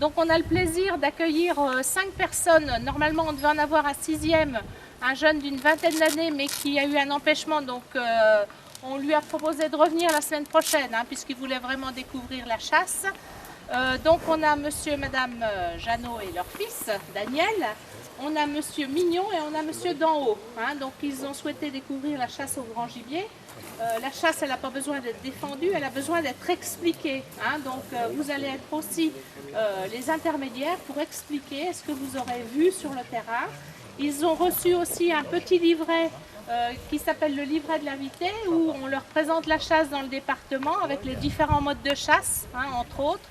Donc on a le plaisir d'accueillir 5 personnes. Normalement on devait en avoir un 6e, un jeune d'une vingtaine d'années mais qui a eu un empêchement. Donc on lui a proposé de revenir la semaine prochaine puisqu'il voulait vraiment découvrir la chasse. Donc on a monsieur et madame Jeannot et leur fils Daniel. On a monsieur Mignon et on a monsieur d'en haut. Donc ils ont souhaité découvrir la chasse au grand gibier. La chasse, elle n'a pas besoin d'être défendue, elle a besoin d'être expliquée. Donc vous allez être aussi les intermédiaires pour expliquer ce que vous aurez vu sur le terrain. Ils ont reçu aussi un petit livret qui s'appelle le livret de l'invité, où on leur présente la chasse dans le département avec les différents modes de chasse, entre autres.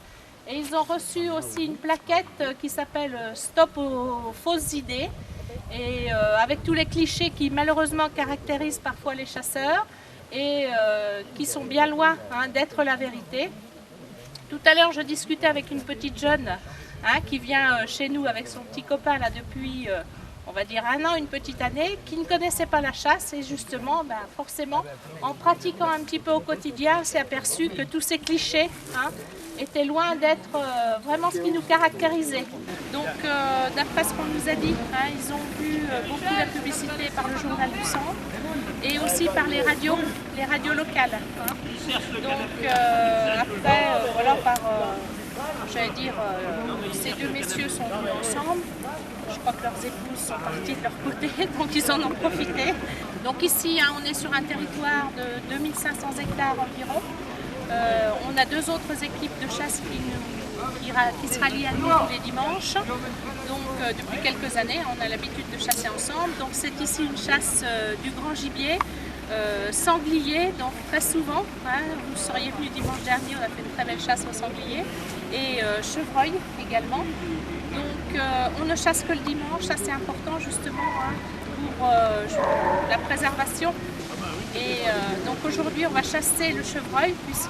Et ils ont reçu aussi une plaquette qui s'appelle Stop aux fausses idées, et avec tous les clichés qui malheureusement caractérisent parfois les chasseurs et qui sont bien loin d'être la vérité. Tout à l'heure, je discutais avec une petite jeune qui vient chez nous avec son petit copain là depuis, on va dire 1 an, une petite année, qui ne connaissait pas la chasse et justement, forcément, en pratiquant un petit peu au quotidien, s'est aperçu que tous ces clichés étaient loin d'être vraiment ce qui nous caractérisait. Donc, d'après ce qu'on nous a dit, ils ont vu beaucoup la publicité par le journal du centre et aussi par les radios locales. Donc, après, voilà, j'allais dire, ces 2 messieurs sont venus ensemble. Je crois que leurs épouses sont parties de leur côté, donc ils en ont profité. Donc ici, on est sur un territoire de 2500 hectares environ. On a 2 autres équipes de chasse qui se rallient à nous tous les dimanches. Donc depuis quelques années, on a l'habitude de chasser ensemble. Donc c'est ici une chasse du grand gibier, sanglier, donc très souvent. Vous seriez venu dimanche dernier, on a fait une très belle chasse au sanglier. Et chevreuil également. Donc on ne chasse que le dimanche, ça c'est important justement pour la préservation. Et donc aujourd'hui on va chasser le chevreuil puisque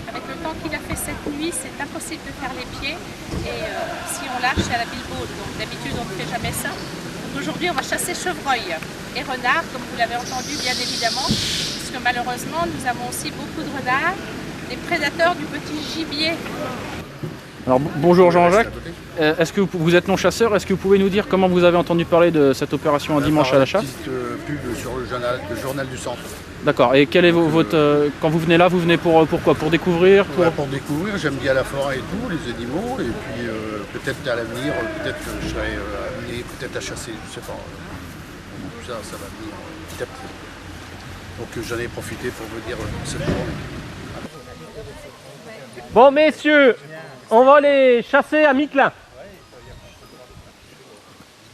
avec le temps qu'il a fait cette nuit c'est impossible de faire les pieds et si on lâche c'est à la bilbaude, donc d'habitude on ne fait jamais ça. Donc aujourd'hui on va chasser chevreuil et renard comme vous l'avez entendu bien évidemment, puisque malheureusement nous avons aussi beaucoup de renards, des prédateurs du petit gibier. Alors bonjour Jean-Jacques, est-ce que vous êtes non-chasseur? Est-ce que vous pouvez nous dire comment vous avez entendu parler de cette opération un dimanche à la chasse? Une petite pub sur le journal du centre. D'accord, et quel est quand vous venez là, vous venez pour quoi? Pour découvrir? Pour découvrir, j'aime bien la forêt et tout, les animaux, et puis peut-être à l'avenir, peut-être que je serai amené peut-être à chasser, je sais pas. Ça va venir petit à petit. Donc j'en ai profité pour vous dire cette journée. Bon messieurs, on va les chasser à mi-clin.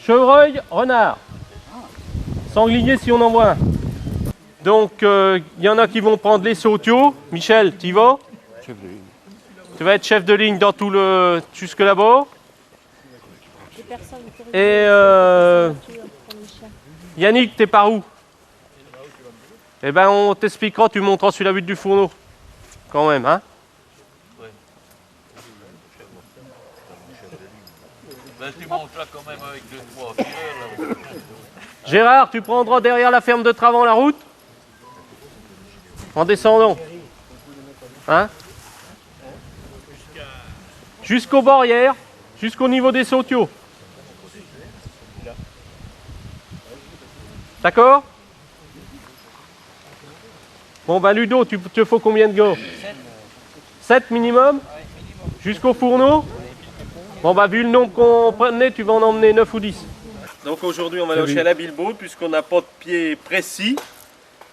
Chevreuil, renard. Sanglier si on en voit un. Donc il y en a qui vont prendre les sautiaux. Michel, tu y vas? Chef de ligne. Tu vas être chef de ligne dans tout le jusque là-bas. Et Yannick, t'es par où? Eh ben on t'expliquera, tu monteras sur la butte du fourneau. Quand même, hein? Ben, tu montes là quand même avec 2-3 tireurs. Gérard, tu prendras derrière la ferme de Travant la route? En descendant. Hein? Jusqu'aux barrières, jusqu'au niveau des sautiaux. D'accord? Bon bah Ludo, tu te faut combien de gars? 7 minimum? Jusqu'au fourneau? Bon bah vu le nombre qu'on prenait, tu vas en emmener 9 ou 10. Donc aujourd'hui on va lâcher à la bilbaude puisqu'on n'a pas de pied précis.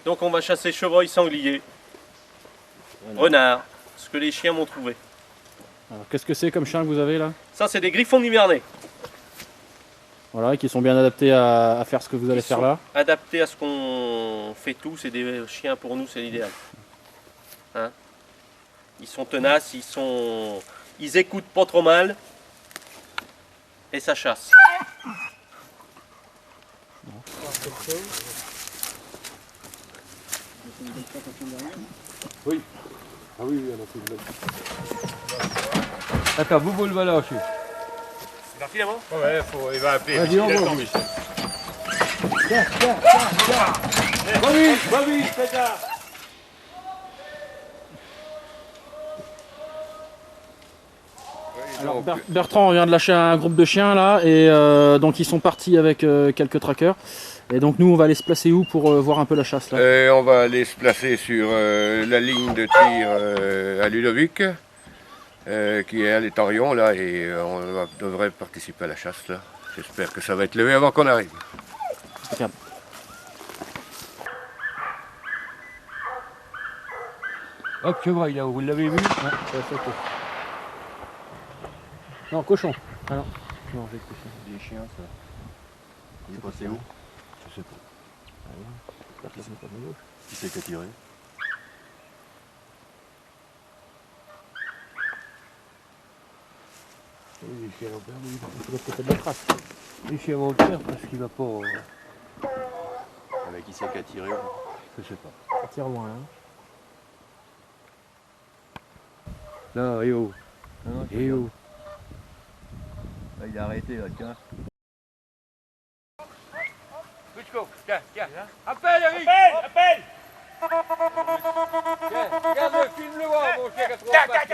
Donc on va chasser chevreuil, sanglier, renard, ce que les chiens m'ont trouvé. Qu'est-ce que c'est comme chien que vous avez là? Ça c'est des griffons de Nivernais. Voilà, qui sont bien adaptés à faire ce que vous allez faire là. Adaptés à ce qu'on fait tous, c'est des chiens pour nous, c'est l'idéal. Hein? Ils sont tenaces, ils écoutent pas trop mal. Et ça chasse. Oui. Ah oui, alors c'est une D'accord, vous le voilà, je suis. C'est parti là-bas? Ouais, il va appeler. Vas-y, on va. Va vite, fais ça. Alors Bertrand vient de lâcher un groupe de chiens là et donc ils sont partis avec quelques trackers. Et donc nous on va aller se placer où pour voir un peu la chasse là? On va aller se placer sur la ligne de tir à Ludovic, qui est à l'étarion là, et on devrait participer à la chasse là. J'espère que ça va être levé avant qu'on arrive. Regarde. Hop, chevreuil là, vous l'avez vu? Ouais, ça va sauter. Non, cochon. Ah non, non, j'ai cochon. Des chiens ça. Il est passé où? Je sais pas. Qui c'est qui a tiré? Les chiens vont perdre, il faut peut-être de la trace. Les chiens vont le faire parce qu'il va pas. Avec qui c'est qui a tiré? Je sais pas. Ça tire loin hein. Là, et oh. Et oh. Là, il a arrêté là, tiens. Tiens. Appelle Eric! Appelle! Tiens, regarde-le, filme-le voir, mon chien 80 pattes.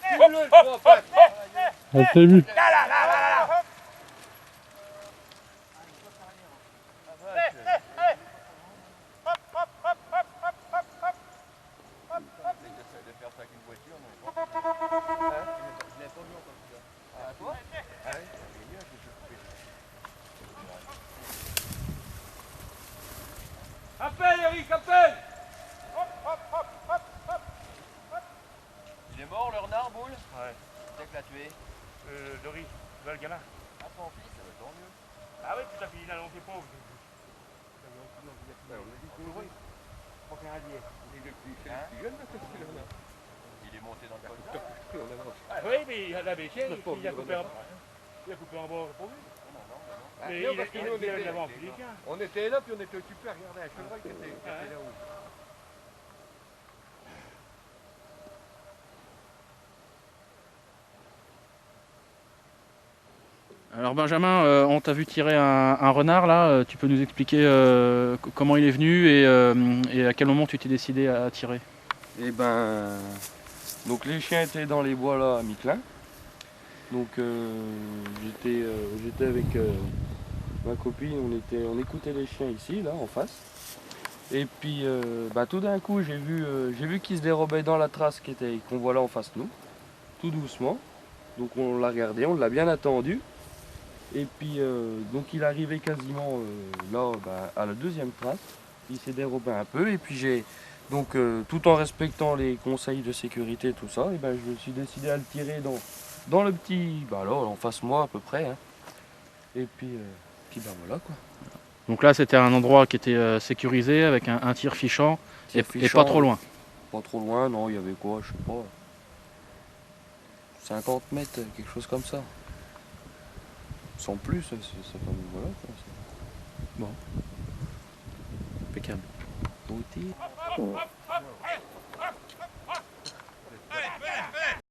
Filme-le, le 3 pattes. Elle t'a vu. Appelle Eric, appelle! Il est mort le renard, Boule? Ouais. C'est que l'a tué. Doris, tu vois le gamin? Ah, son fils, ça va tant mieux. Ah oui, tout à fait, il a longtemps pauvre. Il est monté dans le col. Ah oui, mais il a baissé, il a coupé en bord pour lui. Mais il a vendu les chiens. On était là, puis on était occupés à regarder un chevreuil qui était là-haut. Alors Benjamin, on t'a vu tirer un renard là, tu peux nous expliquer comment il est venu et à quel moment tu t'es décidé à tirer? Et ben, donc les chiens étaient dans les bois là à Miquelin. Donc j'étais avec ma copine, on écoutait les chiens ici là en face. Et puis tout d'un coup j'ai vu qu'ils se dérobaient dans la trace qu'on voit là en face de nous, tout doucement. Donc on l'a regardé, on l'a bien attendu. Et puis donc il arrivait quasiment là à la deuxième trace. Il s'est dérobé un peu et puis j'ai donc tout en respectant les conseils de sécurité et tout ça, et je me suis décidé à le tirer dans le petit, là en face de moi à peu près. Hein. Et puis voilà quoi. Donc là c'était un endroit qui était sécurisé avec un tir fichant, et pas trop loin. Pas trop loin, non, il y avait quoi, je sais pas, 50 mètres, quelque chose comme ça. Sans plus, c'est pas voilà quoi. Bon. Impeccable. Beauté.